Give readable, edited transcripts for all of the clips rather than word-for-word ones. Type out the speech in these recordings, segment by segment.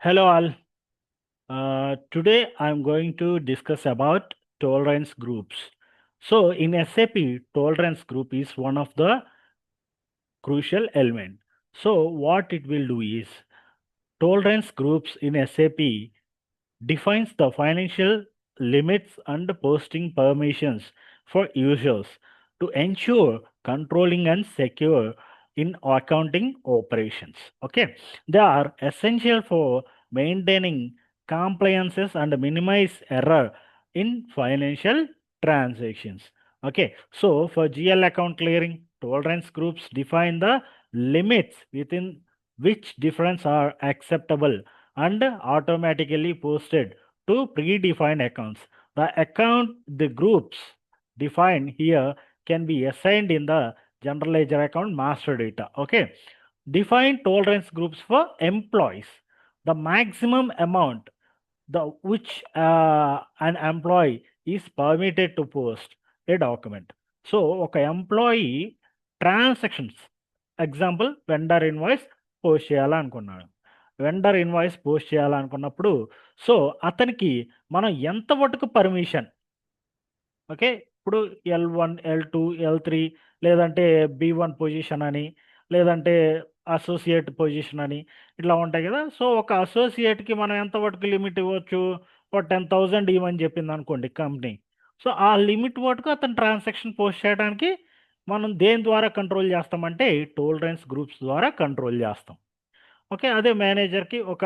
Hello all. Today I'm going to discuss about tolerance groups. So in SAP, tolerance group is one of the crucial element. So what it will do is tolerance groups in SAP defines the financial limits and posting permissions for users to ensure controlling and secure in accounting operations. Okay, they are essential for maintaining compliances and minimize error in financial transactions. Okay, so for GL account clearing, tolerance groups define the limits within which difference are acceptable and automatically posted to predefined accounts. The groups defined here can be assigned in the general ledger account master data. Okay. Define tolerance groups for employees. The maximum amount the which an employee is permitted to post a document. So, ఒక employee transactions example vendor invoice post చేయాలనుకున్నాడు. Vendor invoice post చేయాలనుకున్నప్పుడు so, అతనికి మనం ఎంత మటుకు permission okay. ఇప్పుడు L1, L2, L3 లేదంటే B1 position అని, లేదంటే అసోసియేట్ పొజిషన్ అని ఇట్లా ఉంటాయి గదా! సో, ఒక అసోసియేట్‌కి మనం ఎంత వరకు లిమిట్ ఇవ్వచ్చు? ఒక 10,000 ఇవ్వమని చెప్పిందనుకోండి కంపెనీ. సో, ఆ లిమిట్ మటుకు అతను ట్రాన్సాక్షన్ పోస్ట్ చేయడానికి మనం దేని ద్వారా కంట్రోల్ చేస్తామంటే టోలరెన్స్ గ్రూప్స్ ద్వారా కంట్రోల్ చేస్తాం. ఓకే. అదే మేనేజర్‌కి ఒక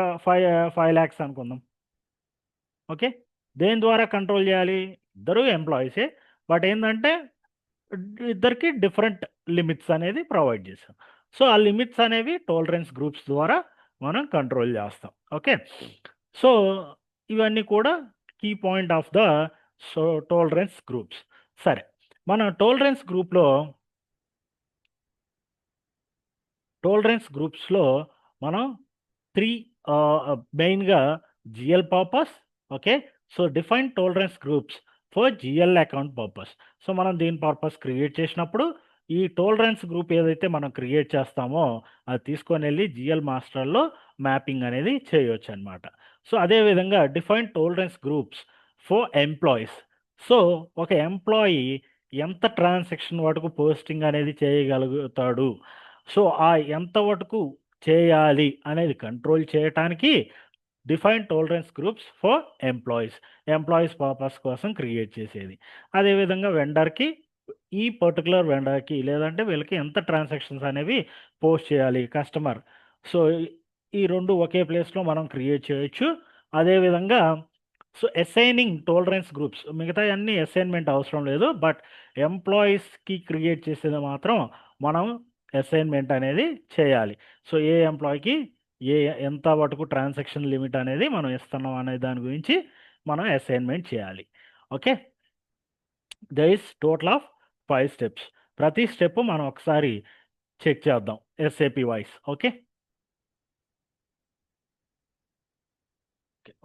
5 లాక్స్ అనుకుందాం. ఓకే. దేని ద్వారా కంట్రోల్ చేయాలి? ఇద్దరు ఎంప్లాయీసే. బట్ ఏందంటే ఇద్దరికీ డిఫరెంట్ లిమిట్స్ అనేది ప్రొవైడ్ చేసాం. సో, ఆ లిమిట్స్ అనేవి టోలరెన్స్ గ్రూప్స్ ద్వారా మనం కంట్రోల్ చేస్తాం. ఓకే. సో, ఇవన్నీ కూడా key point of the tolerance groups. సరే. మన టోలరెన్స్ గ్రూప్స్‌లో మనం 3 మెయిన్‌గా GL purpose. Okay. So, define tolerance groups for GL account purpose. So, మనం దీని పర్పస్ క్రియేట్ చేసినప్పుడు ఈ టోలరెన్స్ గ్రూప్ ఏదైతే మనం క్రియేట్ చేస్తామో అది తీసుకొనెళ్ళి జీఎల్ మాస్టర్‌లో మ్యాపింగ్ అనేది చేయొచ్చనమాట. సో, అదే విధంగా define tolerance groups for employees. So, ఒక ఎంప్లాయీ ఎంత ట్రాన్సాక్షన్ వరకు పోస్టింగ్ అనేది చేయగలుగుతాడు. సో, ఆ ఎంత వరకు చేయాలి అనేది కంట్రోల్ చేయటానికి define tolerance groups for employees. Employees purpose కోసం క్రియేట్ చేసేది. అదేవిధంగా వెండర్‌కి ఈ పర్టిక్యులర్ వెండర్‌కి లేదంటే వీళ్ళకి ఎంత ట్రాన్సాక్షన్స్ అనేవి పోస్ట్ చేయాలి కస్టమర్. సో, ఈ 2 ఒకే ప్లేస్‌లో మనం క్రియేట్ చేయొచ్చు. అదేవిధంగా సో, అసైనింగ్ టోలరెన్స్ గ్రూప్స్ మిగతాయన్నీ అసైన్‌మెంట్ అవసరం లేదు. బట్ ఎంప్లాయీస్‌కి క్రియేట్ చేసేది మాత్రం మనం అసైన్‌మెంట్ అనేది చేయాలి. సో, ఏ ఎంప్లాయీకి ఎంత మటుకు ట్రాన్సాక్షన్ లిమిట్ అనేది మనం ఇస్తున్నాం అనే దాని గురించి మనం అసైన్‌మెంట్ చేయాలి. Okay. There is total of 5 steps. ప్రతి స్టెప్ మనం ఒకసారి చెక్ చేద్దాం SAP wise. Okay.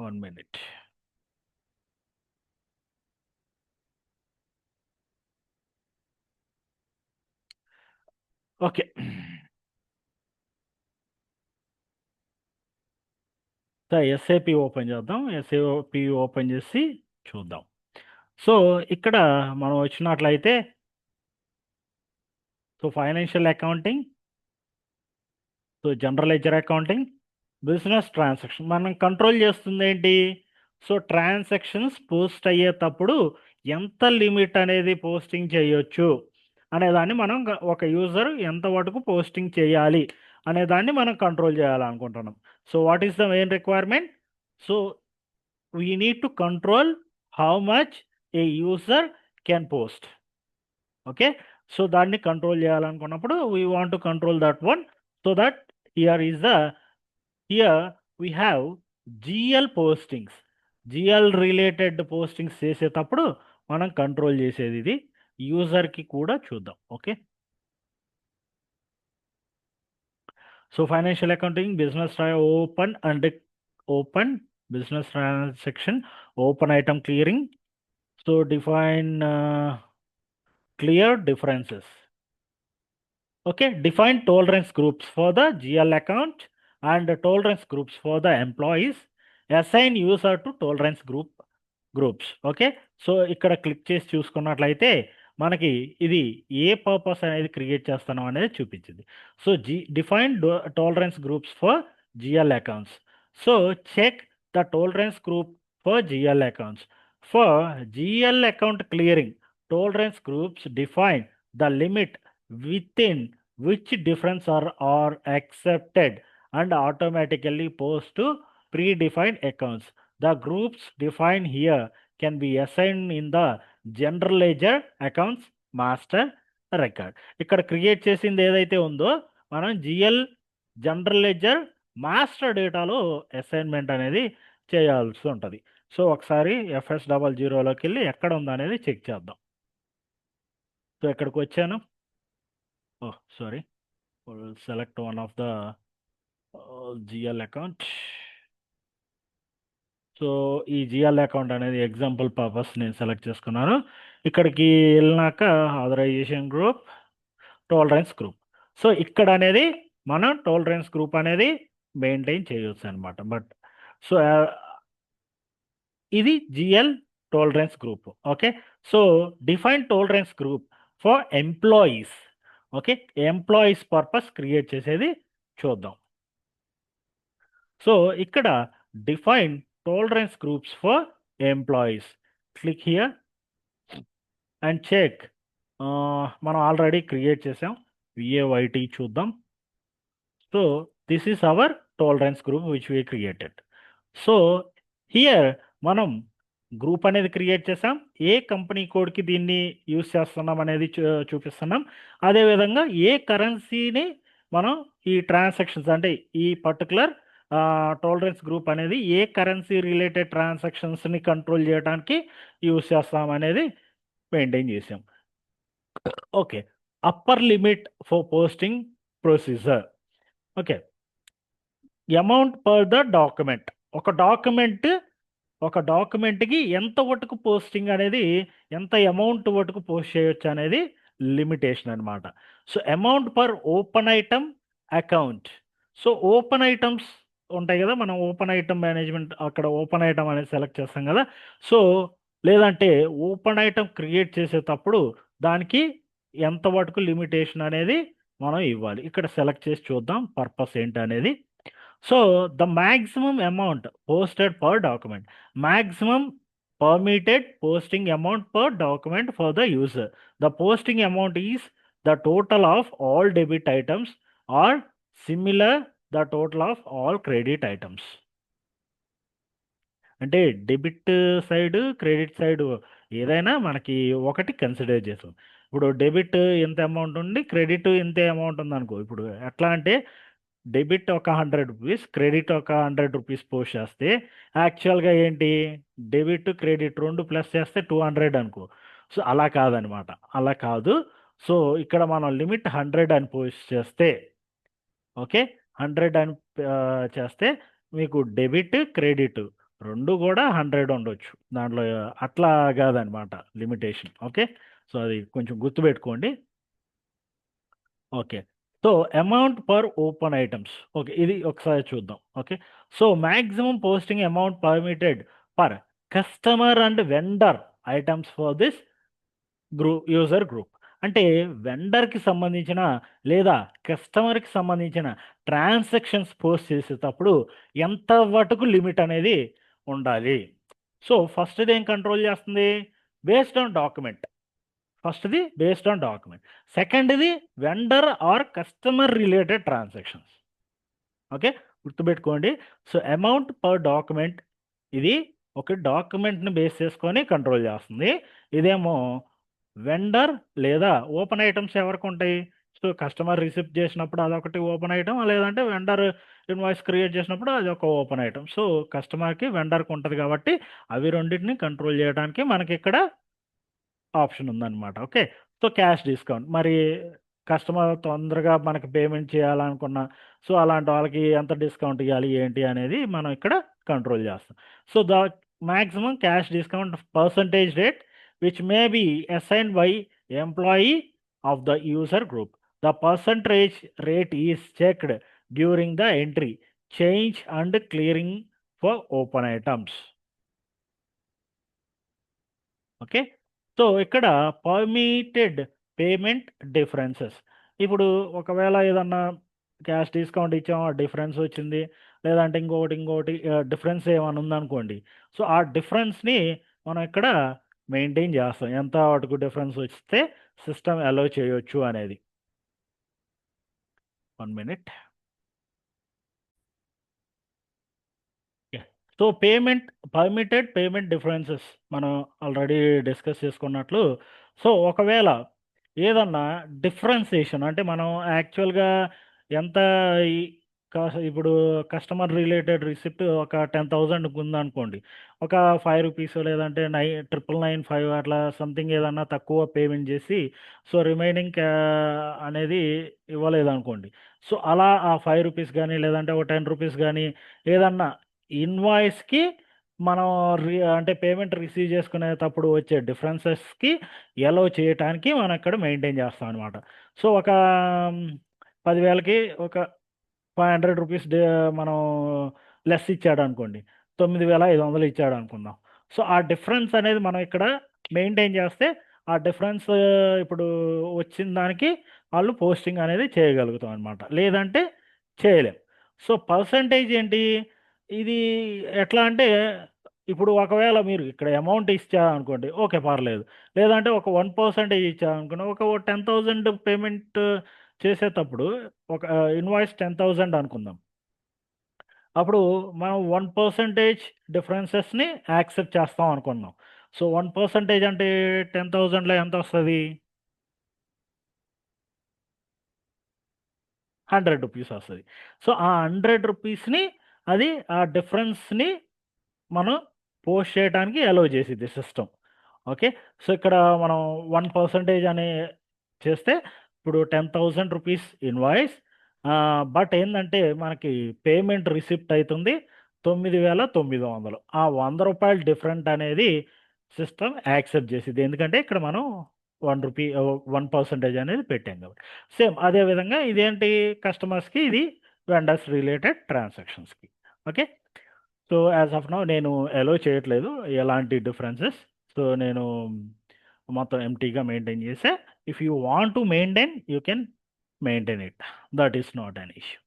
1 minute. Okay. So, SAP open చేద్దాం. ఎస్ఏపీ ఓపెన్ చేసి చూద్దాం. సో, ఇక్కడ మనం వచ్చినట్లయితే so, financial accounting, so, general ledger accounting, business transaction మనం కంట్రోల్ చేస్తుందేంటి? సో, ట్రాన్సాక్షన్స్ పోస్ట్ అయ్యేటప్పుడు ఎంత లిమిట్ అనేది పోస్టింగ్ చేయొచ్చు అనేదాన్ని మనం ఒక యూజర్ ఎంత వరకు పోస్టింగ్ చేయాలి అనేదాన్ని మనం కంట్రోల్ చేయాలనుకుంటున్నాం. So, what is the main requirement? So, we need to control how much a user can post. Okay. So, దాన్ని కంట్రోల్ చేయాలనుకున్నప్పుడు we want to control that one. So that here is the here we have GL postings. GL related postings చేసేటప్పుడు మనం కంట్రోల్ చేసేది ఇది. యూజర్‌కి కూడా చూద్దాం. Okay. So, financial accounting business open business transaction, open item clearing. So, define clear differences. Okay, define tolerance groups for the GL account. and tolerance groups for the employees. Assign user to tolerance groups. Okay, so ఇక్కడ click చేసి చూసుకున్నట్లయితే మనకి ఇది ఏ purpose అనేది create చేస్తున్నాం అనేది చూపించింది. So define tolerance groups for GL accounts. So check the tolerance group for GL accounts. For GL account clearing, tolerance groups define the limit within which difference are accepted and automatically post to predefined accounts. The groups defined here can be assigned in the general ledger accounts master record. ఇక్కడ create చేసింది ఏదైతే ఉందో మనం GL general ledger master డేటాలో assignment అనేది చేయాల్సి ఉంటుంది. So ఒకసారి FS00లోకి వెళ్ళి ఎక్కడ ఉందో అనేది చెక్ చేద్దాం. సో ఎక్కడికి వచ్చాను, sorry, select one of the GL account. So ఈ జిఎల్ అకౌంట్ అనేది ఎగ్జాంపుల్ పర్పస్ నేను సెలెక్ట్ చేసుకున్నాను. ఇక్కడికి వెళ్ళినాక authorization group, tolerance group. So ఇక్కడ అనేది మనం టాలరెన్స్ గ్రూప్ అనేది మెయింటైన్ చేయొచ్చు అనమాట. బట్ సో ఇది GL tolerance group. Okay, so define tolerance group for employees. Okay, employees purpose create చేసేది చూద్దాం. సో ఇక్కడ define tolerance groups for employees. Click here and check. మనం ఆల్రెడీ క్రియేట్ చేసాం, VAYT చూద్దాం. So this is our tolerance group which we created. So here మనం group అనేది create చేసాం, ఏ company కోడ్కి దీన్ని యూస్ చేస్తున్నాం అనేది చూపిస్తున్నాం. అదేవిధంగా ఏ కరెన్సీని మనం ఈ ట్రాన్సాక్షన్స్ అంటే ఈ పర్టికులర్ టాలరెన్స్ గ్రూప్ అనేది ఏ కరెన్సీ రిలేటెడ్ ట్రాన్సాక్షన్స్ని కంట్రోల్ చేయడానికి యూస్ చేస్తాం అనేది మెయింటైన్ చేసాం. Okay, upper limit for posting procedure. Okay, amount per the document. ఒక డాక్యుమెంట్కి ఎంత వరకు పోస్టింగ్ అనేది, ఎంత అమౌంట్ వరకు పోస్ట్ చేయొచ్చు అనేది లిమిటేషన్ అనమాట. So amount per open item account. So open items ఉంటాయి కదా, మనం ఓపెన్ ఐటమ్ మేనేజ్మెంట్ అక్కడ ఓపెన్ ఐటమ్ అనేది సెలెక్ట్ చేస్తాం కదా. సో లేదంటే ఓపెన్ ఐటమ్ క్రియేట్ చేసేటప్పుడు దానికి ఎంత వరకు లిమిటేషన్ అనేది మనం ఇవ్వాలి. ఇక్కడ సెలెక్ట్ చేసి చూద్దాం పర్పస్ ఏంటి అనేది. So the maximum amount posted per document, maximum permitted posting amount per document for the user. The posting amount is the total of all debit items or similar the total of all credit items. అంటే debit side credit side ఏదైనా మనకి ఒకటి consider చేస్తాం. ఇప్పుడు debit ఎంత amount ఉంది, credit ఎంత amount ఉంది అనుకో. ఇప్పుడు ఎట్లా అంటే డెబిట్ ఒక 100 రూపీస్, క్రెడిట్ ఒక 100 రూపీస్ పోస్ట్ చేస్తే యాక్చువల్గా ఏంటి, డెబిట్ క్రెడిట్ 2 ప్లస్ చేస్తే 200 అనుకో. సో అలా కాదనమాట, అలా కాదు. సో ఇక్కడ మనం లిమిట్ 100 అని పోస్ట్ చేస్తే, ఓకే, 100 అని చేస్తే మీకు డెబిట్ క్రెడిట్ 2 కూడా 100 ఉండొచ్చు దాంట్లో. అట్లా కాదనమాట లిమిటేషన్. ఓకే, సో అది కొంచెం గుర్తుపెట్టుకోండి. Okay, so amount per open items. Okay, ఇది ఒకసారి చూద్దాం. Okay, so maximum posting amount permitted per customer and vendor items for this user group. అంటే వెండర్కి సంబంధించిన లేదా కస్టమర్కి సంబంధించిన ట్రాన్సాక్షన్స్ పోస్ట్ చేసేటప్పుడు ఎంత వరకు లిమిట్ అనేది ఉండాలి. సో ఫస్ట్ది ఏం కంట్రోల్ చేస్తుంది, బేస్డ్ ఆన్ డాక్యుమెంట్. ఫస్ట్ది బేస్డ్ ఆన్ డాక్యుమెంట్, సెకండ్ది vendor or customer related transactions. Okay, గుర్తుపెట్టుకోండి. సో అమౌంట్ పర్ డాక్యుమెంట్ ఇది ఒక డాక్యుమెంట్ని బేస్ చేసుకొని కంట్రోల్ చేస్తుంది. ఇదేమో వెండర్ లేదా ఓపెన్ ఐటమ్స్ ఎవరికి ఉంటాయి. సో కస్టమర్ రిసిప్ట్ చేసినప్పుడు అదొకటి ఓపెన్ ఐటమ్, లేదంటే వెండర్ ఇన్వాయిస్ క్రియేట్ చేసినప్పుడు అది ఒక ఓపెన్ ఐటమ్. సో కస్టమర్కి వెండర్కి ఉంటుంది కాబట్టి అవి రెండింటిని కంట్రోల్ చేయడానికి మనకి ఇక్కడ ఆప్షన్ ఉందన్నమాట. ఓకే, సో క్యాష్ డిస్కౌంట్, మరి కస్టమర్ తొందరగా మనకి పేమెంట్ చేయాలనుకున్నా సో అలాంటి వాళ్ళకి ఎంత డిస్కౌంట్ ఇవ్వాలి ఏంటి అనేది మనం ఇక్కడ కంట్రోల్ చేస్తాం. So the maximum cash discount percentage rate which may be assigned by employee of the user group. The percentage rate is checked during the entry change and clearing for open items. Okay. So ఇక్కడ permitted payment differences. ఇప్పుడు ఒకవేళ ఏదన్నా cash discount ఇచ్చాం, ఆ difference వచ్చింది. లేదంటే ఇంకోటి difference ఏమైనా ఉందనుకోండి. సో, ఆ డిఫరెన్స్‌ని మనం ఇక్కడ మెయింటైన్ చేస్తాం. ఎంత వరకు డిఫరెన్స్ వస్తే సిస్టమ్ అలో చేయొచ్చు అనేది. 1 minute. Yeah! So, permitted payment differences మనం ఆల్రెడీ డిస్కస్ చేసుకున్నట్లు. సో, ఒకవేళ ఏదన్నా డిఫరెన్సియేషన్ అంటే మనం యాక్చువల్‌గా ఎంత ఈ ఇప్పుడు కస్టమర్ రిలేటెడ్ రిసిప్ట్ ఒక 10,000 ఉందనుకోండి. ఒక రూ. 5 లేదంటే 9,995 అట్లా సంథింగ్ ఏదన్నా తక్కువ పేమెంట్ చేసి, సో, రిమైనింగ్ అనేది ఇవ్వలేదనుకోండి. సో, అలా ఆ రూ. 5 గాని లేదంటే ఒక రూ. 10 గాని ఏదన్నా ఇన్వాయిస్‌కి మనం అంటే పేమెంట్ రిసీవ్ చేసుకునేటప్పుడు వచ్చే డిఫరెన్సెస్‌కి ఎలో చేయటానికి మనం ఇక్కడ మెయింటైన్ చేస్తాం అనమాట. సో, ఒక 10,000కి ఒక రూ. 500 మనం లెస్ ఇచ్చాడనుకోండి. 9,500 ఇచ్చాడనుకుందాం. సో, ఆ డిఫరెన్స్ అనేది మనం ఇక్కడ మెయింటైన్ చేస్తే, ఆ డిఫరెన్స్ ఇప్పుడు వచ్చిన దానికి ఆళ్ళు పోస్టింగ్ అనేది చేయగలుగుతాం అనమాట. లేదంటే చేయలేం. సో, పర్సెంటేజ్ ఏంటి? ఇది ఎట్లా అంటే, ఇప్పుడు ఒకవేళ మీరు ఇక్కడ అమౌంట్ ఇచ్చారనుకోండి. ఓకే. పర్లేదు. లేదంటే ఒక 1% ఇచ్చారనుకోండి. ఒక 10,000 పేమెంట్ చేసేటప్పుడు ఒక ఇన్వాయిస్ 10,000 అనుకుందాం. అప్పుడు మనం 1% డిఫరెన్సెస్‌ని యాక్సెప్ట్ చేస్తాం అనుకుందాం. సో, 1% అంటే 10,000లో ఎంతొస్తది? రూ. 100 వస్తది. సో, ఆ రూ. 100ని అది ఆ డిఫరెన్స్‌ని మనం పోస్ట్ చేయటానికి అలౌ చేసిద్ది సిస్టమ్. ఓకే. సో, ఇక్కడ మనం 1% అని చేస్తే ఇప్పుడు రూ. 10,000 ఇన్వాయిస్. బట్ ఏందంటే మనకి పేమెంట్ రిసిప్ట్ అయితుంది 9,900. ఆ రూ. 100 డిఫరెంట్ అనేది సిస్టమ్ యాక్సెప్ట్ చేసిద్ది. ఎందుకంటే ఇక్కడ మనం రూ. 1% అనేది పెట్టాం కాబట్టి. సేమ్ అదే విధంగా ఇదేంటి కస్టమర్స్‌కి ఇది వెండర్స్ రిలేటెడ్ ట్రాన్సాక్షన్స్‌కి. Okay. So, as of now నేను అలో చేయట్లేదు ఎలాంటి డిఫరెన్సెస్. సో, నేను మొత్తం ఎంప్టీగా మెయింటైన్ చేసా. If you want to maintain you can maintain it. That is not an issue.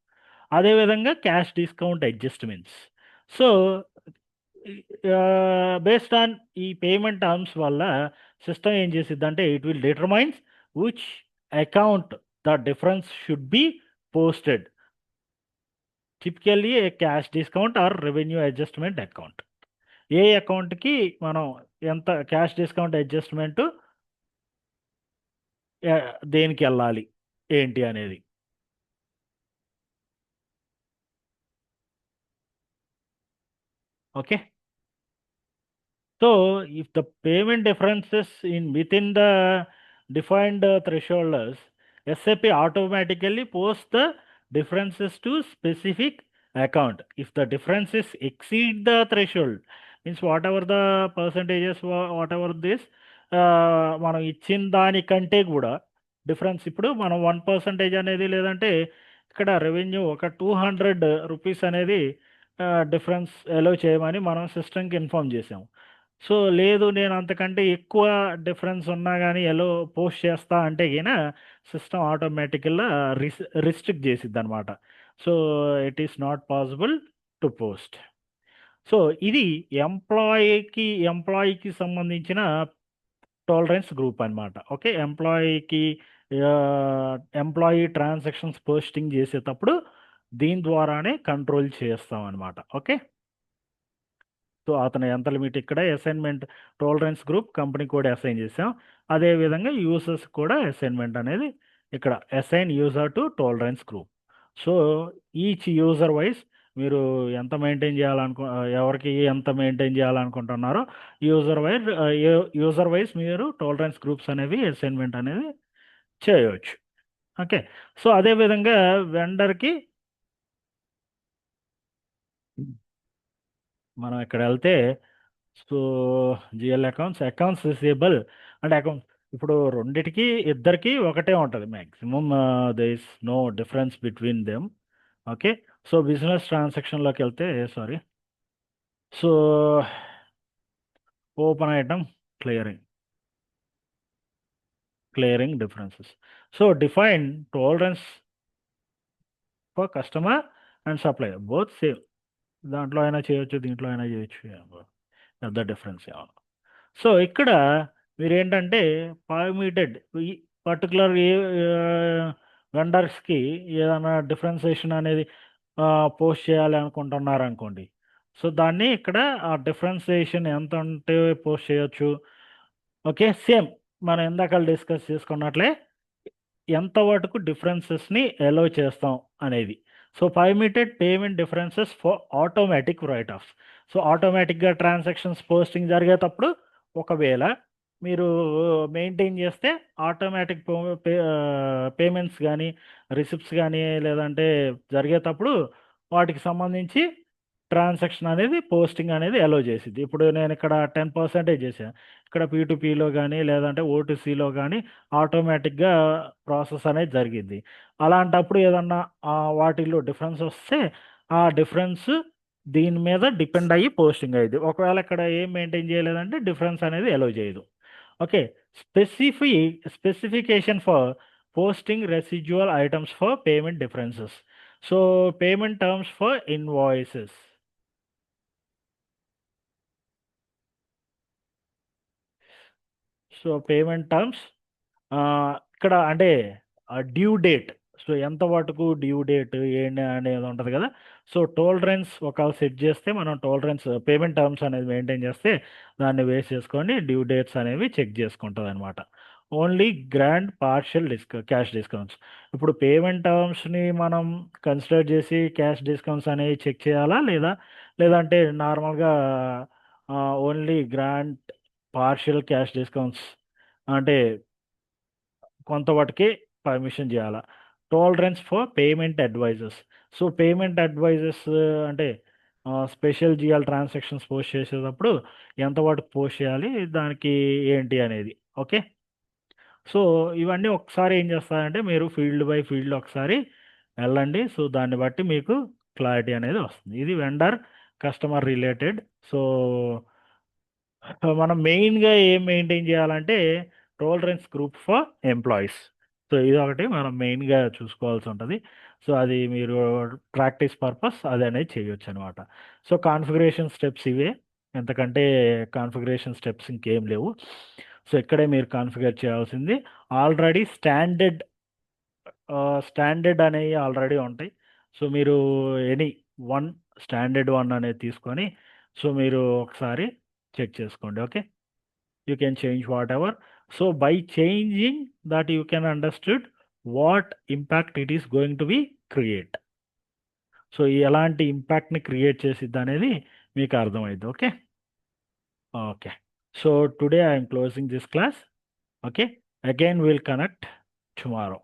అదే విధంగా cash discount adjustments. So, based on ఈ పేమెంట్ టర్మ్స్ వల్ల సిస్టమ్ ఏం చేసిద్దంటే it will determines which account the difference should be posted. Typically a cash discount or revenue adjustment account. ఏ అకౌంట్‌కి మనం ఎంత క్యాష్ డిస్కౌంట్ అడ్జస్ట్‌మెంటు దేనికెళ్ళాలి? ఏంటి అనేది. Okay. So, if the payment differences in within the defined thresholds, SAP automatically posts the differences to specific account. If the differences exceed the threshold, means whatever the percentages, whatever this, మనం ఇచ్చిన దానికంటే కూడా difference ఇప్పుడు మనం 1% అనేది లేదంటే ఇక్కడ revenue ఒక రూ. 200 అనేది డిఫరెన్స్ అలో చేయమని మనం సిస్టమ్‌కి ఇన్ఫార్మ్ చేసాం. సో, లేదు నేను అంతకంటే ఎక్కువ డిఫరెన్స్ ఉన్నా గాని పోస్ట్ చేస్తా అంటే గిన సిస్టమ్ ఆటోమేటికల్‌గా రిస్ట్రిక్ట్ చేసిద్దనమాట. So, it is not possible to post. So, ఇది ఎంప్లాయీకి సంబంధించిన టాలరెన్స్ గ్రూప్ అనమాట. ఓకే. ఎంప్లాయీ ట్రాన్సాక్షన్స్ పోస్టింగ్ చేసేటప్పుడు దీని ద్వారానే కంట్రోల్ చేస్తామనమాట. ఓకే. సో, అతను ఎంత లిమిట్ ఇక్కడ assignment tolerance group company code assign చేసాం. అదే విధంగా యూజర్స్ కూడా అసైన్‌మెంట్ అనేది ఇక్కడ assign user to tolerance group. So, each user wise మీరు ఎంత మెయింటైన్ ఎవరికి ఎంత మెయింటైన్ చేయాలనుకుంటున్నారో యూజర్ వైస్ మీరు టాలరెన్స్ గ్రూప్స్ అనేవి అసైన్‌మెంట్ అనేది చేయొచ్చు. ఓకే. సో, అదే విధంగా వెండర్‌కి మనం ఇక్కడెళ్తే సో, జీఎల్ అకౌంట్స్ రిసీవబుల్ అంటే ఇప్పుడు రెండిటికి ఇద్దరికీ ఒకటే ఉంటది. Maximum there is no difference between them. Okay. So business ట్రాన్సాక్షన్లోకి వెళ్తే sorry. So open item clearing differences. So define tolerance for customer and supplier both same. దాంట్లో అయినా చేయొచ్చు, దీంట్లో అయినా చేయొచ్చు, పెద్ద డిఫరెన్స్ ఏమన్నా. సో ఇక్కడ మీరేంటంటే పర్మిటెడ్ ఈ పర్టికులర్ ఏ వెండర్స్కి ఏదైనా డిఫరెన్సియేషన్ అనేది పోస్ట్ చేయాలి అనుకుంటున్నారు అనుకోండి. సో దాన్ని ఇక్కడ ఆ డిఫరెన్సియేషన్ ఎంత ఉంటే పోస్ట్ చేయొచ్చు. ఓకే, సేమ్ మనం ఇందాక డిస్కస్ చేసుకున్నట్లే ఎంత వరకు డిఫరెన్సెస్ని అలో చేస్తాం అనేది. So permitted payment differences for automatic right of. So ఆటోమేటిక్గా ట్రాన్సాక్షన్స్ పోస్టింగ్ జరిగేటప్పుడు ఒకవేళ మీరు మెయింటైన్ చేస్తే ఆటోమేటిక్ పేమెంట్స్ కానీ రిసిప్ట్స్ కానీ లేదంటే జరిగేటప్పుడు వాటికి సంబంధించి ట్రాన్సాక్షన్ అనేది పోస్టింగ్ అనేది అలో చేసిద్ది. ఇప్పుడు నేను ఇక్కడ 10% చేశాను. ఇక్కడ పీలో కానీ లేదంటే ఓటీసీలో కానీ ఆటోమేటిక్గా ప్రాసెస్ అనేది జరిగిద్ది. అలాంటప్పుడు ఏదన్నా వాటిల్లో డిఫరెన్స్ వస్తే ఆ డిఫరెన్స్ దీని మీద డిపెండ్ అయ్యి పోస్టింగ్ అయ్యింది. ఒకవేళ ఇక్కడ ఏం మెయింటైన్ చేయలేదంటే డిఫరెన్స్ అనేది అలో చేయదు. Okay, specification for posting residual items for payment differences. So payment terms for invoices. So payment terms ఇక్కడ అంటే డ్యూ డేట్. సో ఎంత మటుకు డ్యూ డేట్ ఏంటి అనేది ఉంటుంది కదా. సో టోలరెన్స్ ఒకవేళ సెట్ చేస్తే మనం టోలరెన్స్ పేమెంట్ టర్మ్స్ అనేది మెయింటైన్ చేస్తే దాన్ని బేస్ చేసుకొని డ్యూ డేట్స్ అనేవి చెక్ చేసుకుంటుంది అనమాట. Only grant partial cash discounts. ఇప్పుడు పేమెంట్ టర్మ్స్ని మనం కన్సిడర్ చేసి క్యాష్ డిస్కౌంట్స్ అనేవి చెక్ చేయాలా లేదంటే నార్మల్గా only grant partial cash discounts అంటే కొంతవరకే పర్మిషన్ చేయాలా. Tolerance for payment advisers. So payment advisers అంటే స్పెషల్ జిఎల్ ట్రాన్సాక్షన్స్ పోస్ట్ చేసేటప్పుడు ఎంతవరకు పోస్ట్ చేయాలి, దానికి ఏంటి అనేది. ఓకే, సో ఇవన్నీ ఒకసారి ఏం చేస్తారంటే మీరు ఫీల్డ్ బై ఫీల్డ్ ఒకసారి వెళ్ళండి. సో దాన్ని బట్టి మీకు క్లారిటీ అనేది వస్తుంది. ఇది వెండర్ కస్టమర్ రిలేటెడ్. సో మనం మెయిన్గా ఏం మెయింటైన్ చేయాలంటే tolerance group for employees. So ఇది ఒకటి మనం మెయిన్గా చూసుకోవాల్సి ఉంటుంది. సో అది మీరు ప్రాక్టీస్ పర్పస్ అది అనేది చేయొచ్చు అనమాట. సో కాన్ఫిగరేషన్ స్టెప్స్ ఇవే, ఎంతకంటే కాన్ఫిగరేషన్ స్టెప్స్ ఇంకేం లేవు. సో ఇక్కడే మీరు కాన్ఫిగర్ చేయాల్సింది ఆల్రెడీ స్టాండర్డ్ అనేవి ఆల్రెడీ ఉంటాయి. సో మీరు ఎనీ స్టాండర్డ్ వన్ అనేది తీసుకొని సో మీరు ఒకసారి చెక్ చేసుకోండి. Okay, you can change whatever. So by changing that you can understood what impact it is going to be create. So ఎలాంటి ఇంపాక్ట్ని క్రియేట్ చేసిద్ది అనేది మీకు అర్థమైంది. Okay okay, so today I'm closing this class. Okay, again will connect tomorrow.